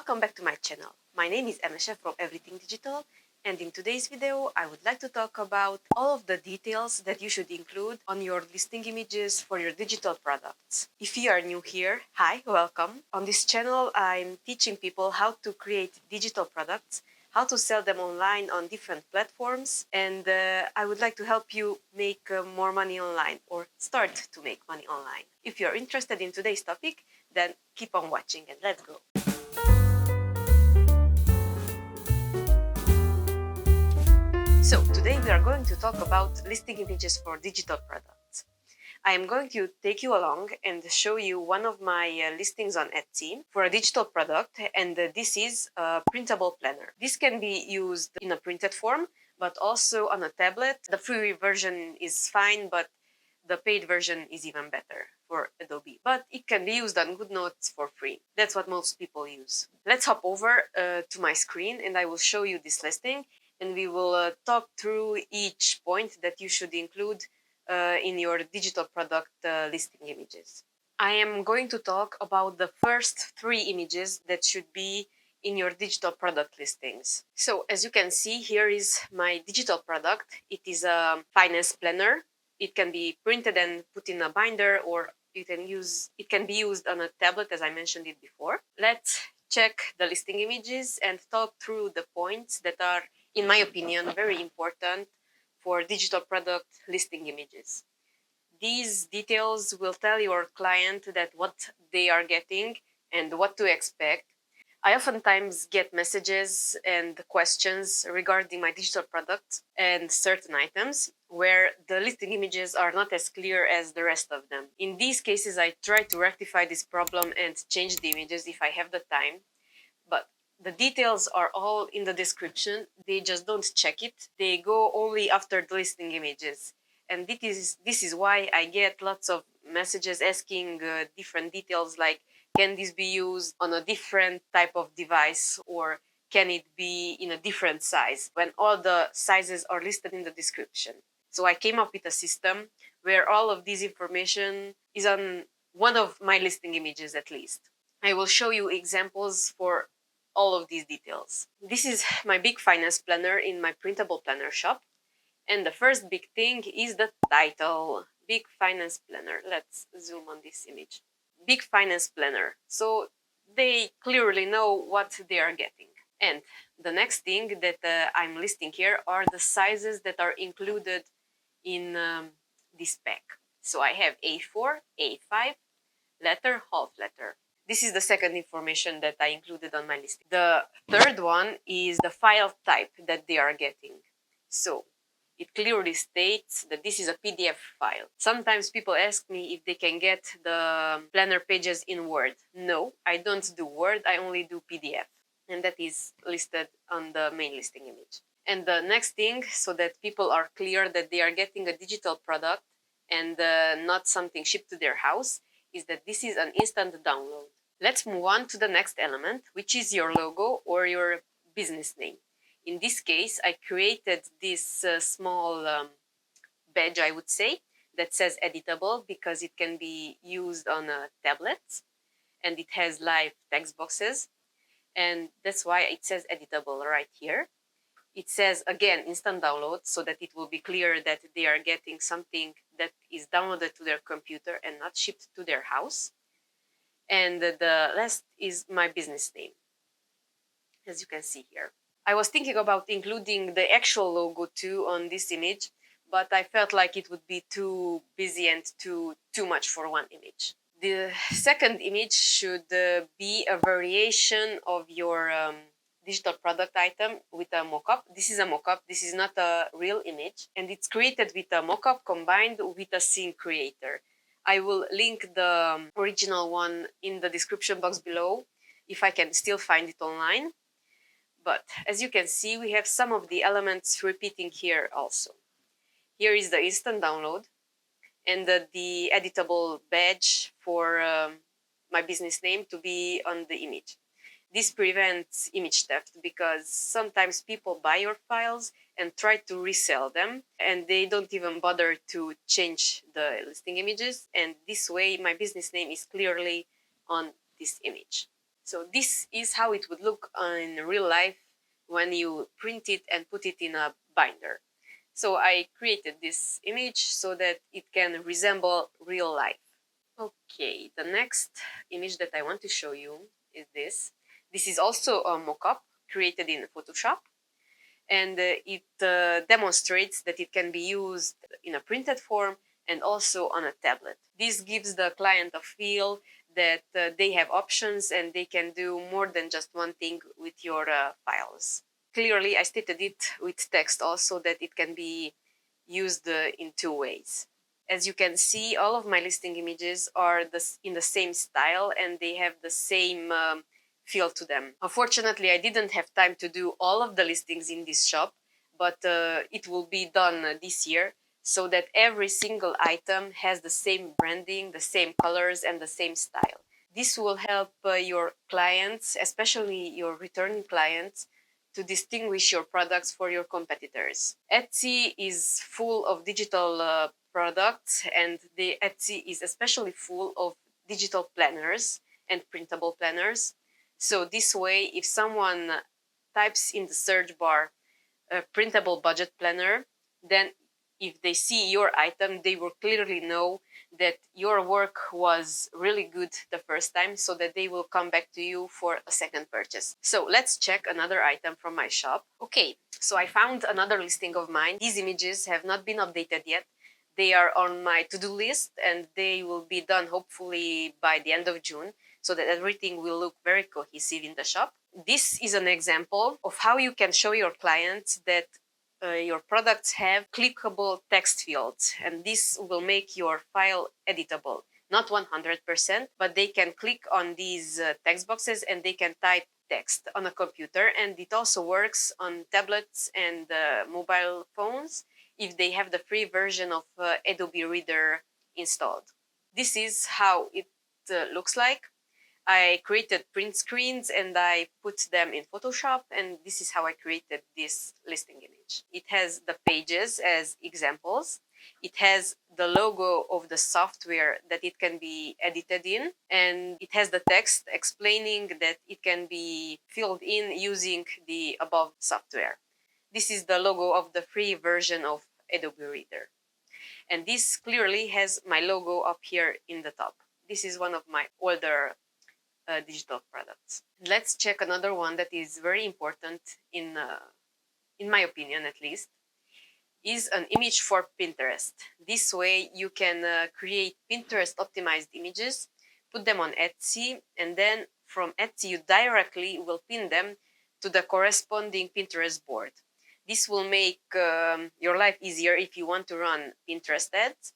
Welcome back to my channel. My name is Emesha from Everything Digital, and in today's video I would like to talk about all of the details that you should include on your listing images for your digital products. If you are new here, hi, welcome. On this channel I'm teaching people how to create digital products, how to sell them online on different platforms, and I would like to help you make more money online or start to make money online. If you're interested in today's topic, then keep on watching and let's go. So today we are going to talk about listing images for digital products. I am going to take you along and show you one of my listings on Etsy for a digital product, and this is a printable planner. This can be used in a printed form, but also on a tablet. The free version is fine, but the paid version is even better for Adobe. But it can be used on GoodNotes for free. That's what most people use. Let's hop over to my screen and I will show you this listing, and we will talk through each point that you should include in your digital product listing images. I am going to talk about the first 3 images that should be in your digital product listings. So as you can see, here is my digital product. It is a finance planner. It can be printed and put in a binder, or it can be used on a tablet, as I mentioned it before. Let's check the listing images and talk through the points that are, in my opinion, very important for digital product listing images. These details will tell your client that what they are getting and what to expect. I oftentimes get messages and questions regarding my digital products and certain items where the listing images are not as clear as the rest of them. In these cases, I try to rectify this problem and change the images if I have the time, but the details are all in the description. They just don't check it. They go only after the listing images. And this is why I get lots of messages asking different details like, can this be used on a different type of device, or can it be in a different size, when all the sizes are listed in the description. So I came up with a system where all of this information is on one of my listing images at least. I will show you examples for all of these details. This is my big finance planner in my printable planner shop. And the first big thing is the title, Big Finance Planner. Let's zoom on this image. Big Finance Planner. So they clearly know what they are getting. And the next thing that I'm listing here are the sizes that are included in this pack. So I have A4, A5, letter, half letter. This is the second information that I included on my listing. The third one is the file type that they are getting. So it clearly states that this is a PDF file. Sometimes people ask me if they can get the planner pages in Word. No, I don't do Word, I only do PDF. And that is listed on the main listing image. And the next thing, so that people are clear that they are getting a digital product and not something shipped to their house, is that this is an instant download. Let's move on to the next element, which is your logo or your business name. In this case, I created this small badge, I would say, that says editable because it can be used on tablets and it has live text boxes. And that's why it says editable right here. It says, again, instant download, so that it will be clear that they are getting something that is downloaded to their computer and not shipped to their house. And the last is my business name, as you can see here. I was thinking about including the actual logo too on this image, but I felt like it would be too busy and too much for one image. The second image should be a variation of your digital product item with a mockup. This is a mockup. This is not a real image, and it's created with a mockup combined with a scene creator. I will link the original one in the description box below if I can still find it online. But as you can see, we have some of the elements repeating here also. Here is the instant download and the editable badge for my business name to be on the image. This prevents image theft because sometimes people buy your files and try to resell them, and they don't even bother to change the listing images. And this way, my business name is clearly on this image. So this is how it would look in real life when you print it and put it in a binder. So I created this image so that it can resemble real life. Okay, the next image that I want to show you is this. This is also a mockup created in Photoshop, and it demonstrates that it can be used in a printed form and also on a tablet. This gives the client a feel that they have options and they can do more than just one thing with your files. Clearly, I stated it with text also that it can be used in two ways. As you can see, all of my listing images are in the same style and they have the same feel to them. Unfortunately, I didn't have time to do all of the listings in this shop, but it will be done this year so that every single item has the same branding, the same colors, and the same style. This will help your clients, especially your returning clients, to distinguish your products for your competitors. Etsy is full of digital products, and the Etsy is especially full of digital planners and printable planners. So this way, if someone types in the search bar a printable budget planner, then if they see your item, they will clearly know that your work was really good the first time, so that they will come back to you for a second purchase. So let's check another item from my shop. Okay, so I found another listing of mine. These images have not been updated yet. They are on my to-do list and they will be done hopefully by the end of June, so that everything will look very cohesive in the shop. This is an example of how you can show your clients that your products have clickable text fields, and this will make your file editable. Not 100%, but they can click on these text boxes and they can type text on a computer, and it also works on tablets and mobile phones if they have the free version of Adobe Reader installed. This is how it looks like. I created print screens and I put them in Photoshop, and this is how I created this listing image. It has the pages as examples. It has the logo of the software that it can be edited in, and it has the text explaining that it can be filled in using the above software. This is the logo of the free version of Adobe Reader. And this clearly has my logo up here in the top. This is one of my older digital products. Let's check another one that is very important in my opinion at least, is an image for Pinterest. This way you can create Pinterest optimized images, put them on Etsy, and then from Etsy you directly will pin them to the corresponding Pinterest board. This will make your life easier if you want to run Pinterest ads,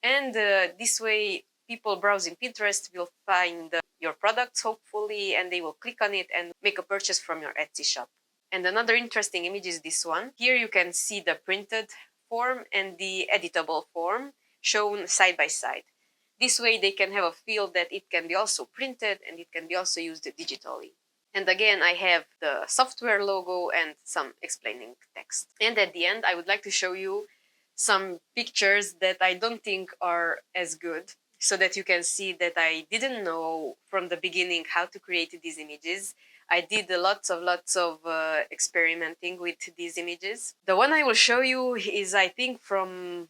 and this way people browsing Pinterest will find your products hopefully, and they will click on it and make a purchase from your Etsy shop. And another interesting image is this one. Here you can see the printed form and the editable form shown side by side. This way they can have a feel that it can be also printed and it can be also used digitally. And again, I have the software logo and some explaining text. And at the end, I would like to show you some pictures that I don't think are as good, so that you can see that I didn't know from the beginning how to create these images. I did lots of experimenting with these images. The one I will show you is, I think, from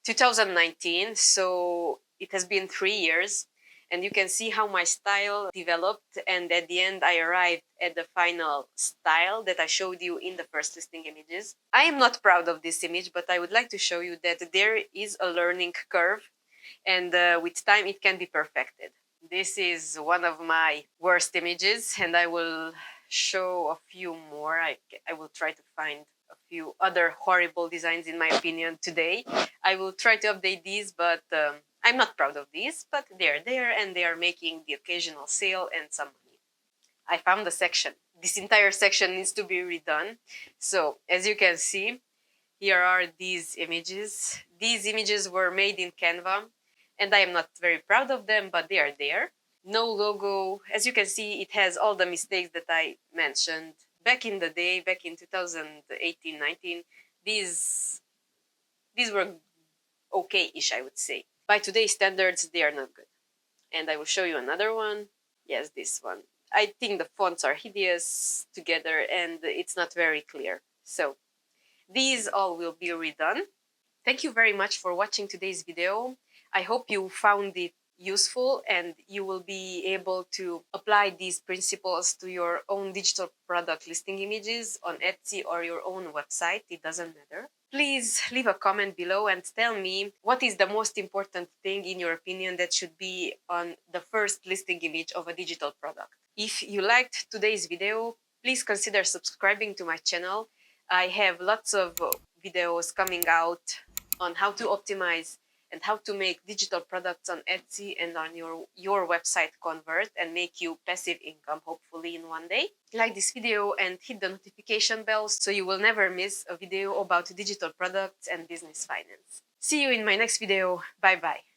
2019, so it has been 3 years, and you can see how my style developed, and at the end I arrived at the final style that I showed you in the first listing images. I am not proud of this image, but I would like to show you that there is a learning curve, and with time it can be perfected. This is one of my worst images, and I will show a few more. I will try to find a few other horrible designs in my opinion today. I will try to update these, but I'm not proud of these, but they're there and they are making the occasional sale and some money. I found a section. This entire section needs to be redone. So as you can see, here are these images. These images were made in Canva, and I am not very proud of them, but they are there. No logo. As you can see, it has all the mistakes that I mentioned. Back in the day, back in 2018-19, these were okay-ish, I would say. By today's standards, they are not good. And I will show you another one. Yes, this one. I think the fonts are hideous together and it's not very clear. So these all will be redone. Thank you very much for watching today's video. I hope you found it useful and you will be able to apply these principles to your own digital product listing images on Etsy or your own website. It doesn't matter. Please leave a comment below and tell me what is the most important thing in your opinion that should be on the first listing image of a digital product. If you liked today's video, please consider subscribing to my channel. I have lots of videos coming out on how to optimize and how to make digital products on Etsy and on your website convert and make you passive income, hopefully in one day. Like this video and hit the notification bell so you will never miss a video about digital products and business finance. See you in my next video. Bye bye.